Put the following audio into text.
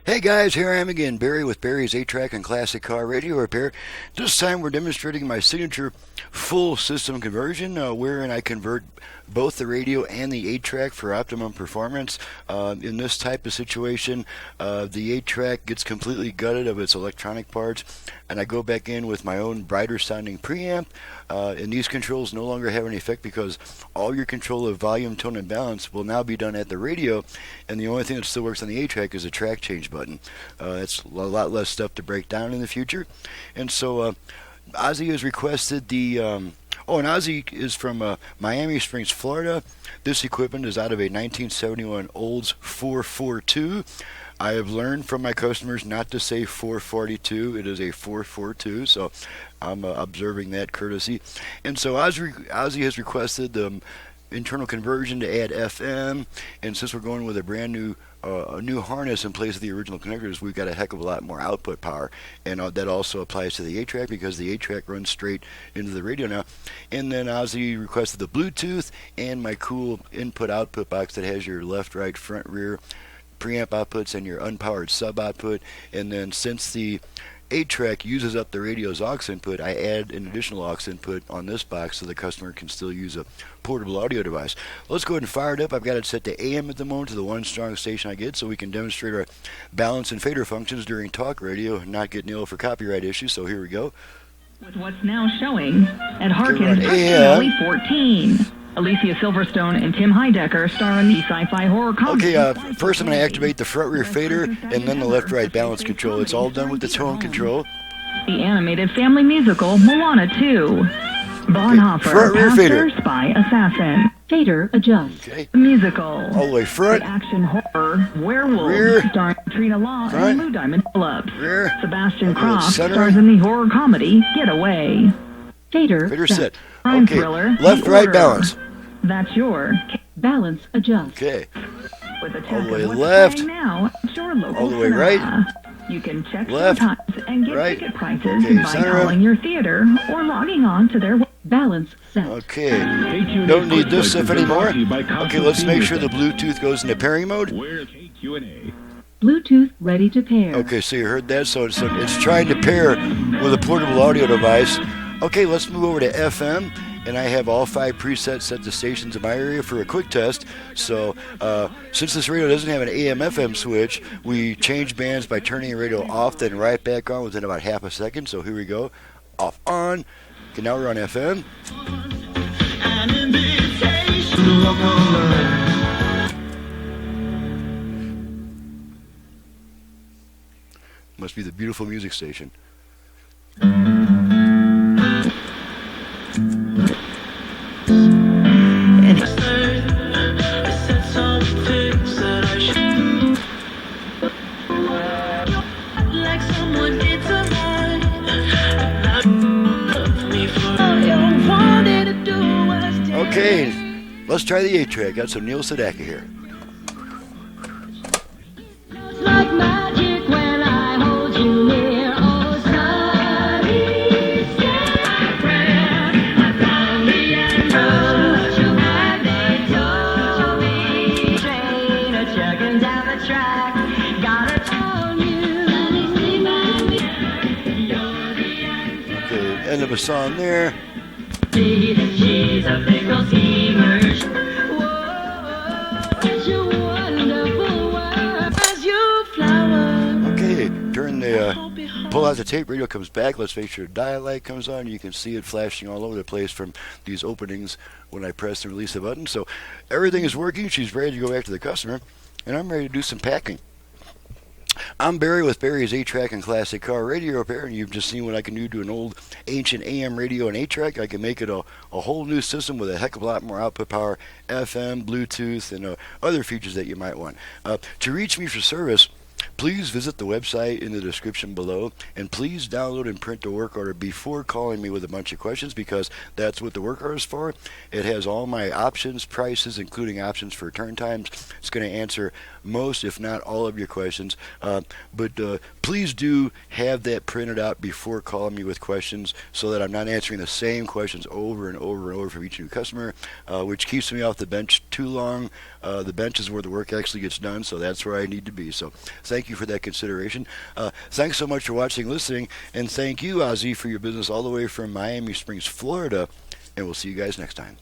Hey guys, here I am again, Barry with Barry's 8-Track and Classic Car Radio Repair. This time we're demonstrating my signature full system conversion, wherein I convert both the radio and the 8-Track for optimum performance. In this type of situation, the 8-Track gets completely gutted of its electronic parts, and I go back in with my own brighter sounding preamp, and these controls no longer have any effect because all your control of volume, tone, and balance will now be done at the radio, and the only thing that still works on the 8-Track is a track change button. It's a lot less stuff to break down in the future. And so Ozzy has requested the and Ozzy is from Miami Springs, Florida. This equipment is out of a 1971 Olds 442. I have learned from my customers not to say 442. It is a 442, so I'm observing that courtesy. And so Ozzy has requested the internal conversion to add FM, and since we're going with a brand new a new harness in place of the original connectors, we've got a heck of a lot more output power, and that also applies to the 8-Track because the 8-Track runs straight into the radio now. And then Ozzy requested the Bluetooth and my cool input-output box that has your left, right, front, rear preamp outputs and your unpowered sub output. And then since the 8-Track uses up the radio's aux input, I add an additional aux input on this box so the customer can still use a portable audio device. Let's go ahead and fire it up. I've got it set to AM at the moment, to the one strong station I get, so we can demonstrate our balance and fader functions during talk radio and not get nailed for copyright issues. So here we go. With what's now showing at Harkins Personality 14. Alicia Silverstone and Tim Heidecker star in the sci-fi horror comedy. Okay, first I'm going to activate the front rear fader and then the left right balance control. It's all done with the tone control. The animated family musical Moana 2. Bonhoeffer, front rear Pastor, fader. Spy, Assassin. Fader adjust. Okay. The musical. All the way front. The action horror Werewolf, Rear. starring Trina Law Front. and Lou Diamond Phillips. Rear. Sebastian Okay, Croft center. stars in the horror comedy Getaway. Fader set. Crime Okay, thriller, left The right Order. balance. That's your balance adjust. Okay. With a check All the way of what's left. playing now at your local All the way cinema. right. You can check Left. times and get Right. ticket prices Okay, by center. calling your theater or logging on to their balance set. Okay. Don't need this stuff anymore. Okay, let's make sure the Bluetooth goes into pairing mode. Bluetooth ready to pair. Okay, so you heard that. So it's trying to pair with a portable audio device. Okay, let's move over to FM. And I have all 5 presets set to stations in my area for a quick test. So since this radio doesn't have an AM/FM switch, we change bands by turning the radio off, then right back on within about half a second. So here we go. Off, on. Okay, now we're on FM. Must be the beautiful music station. Okay, let's try the 8-Track. Got some Neil Sedaka here. Like magic when I hold you near. Oh, sunny sky friend, I found the end. You had they told me. Train a chugging down the track. Gotta tell you. Okay, end of a song there. She's a fickle schemer. Whoa, it's your wonderful world. As you flower. Okay, turn the pull out the tape. Radio comes back. Let's make sure dial light comes on. You can see it flashing all over the place from these openings when I press and release the button. So everything is working. She's ready to go back to the customer, and I'm ready to do some packing. I'm Barry with Barry's 8-Track and Classic Car Radio Repair, and you've just seen what I can do to an old ancient AM radio and 8-Track. I can make it a whole new system with a heck of a lot more output power, FM, Bluetooth, and other features that you might want. To reach me for service, please visit the website in the description below, and please download and print the work order before calling me with a bunch of questions, because that's what the work order is for. It has all my options, prices, including options for turn times. It's going to answer most, if not all, of your questions. But please do have that printed out before calling me with questions so that I'm not answering the same questions over and over and over from each new customer, which keeps me off the bench too long. The bench is where the work actually gets done, so that's where I need to be. So thank you for that consideration. Thanks so much for watching, listening, and thank you, Ozzy, for your business all the way from Miami Springs, Florida, and we'll see you guys next time.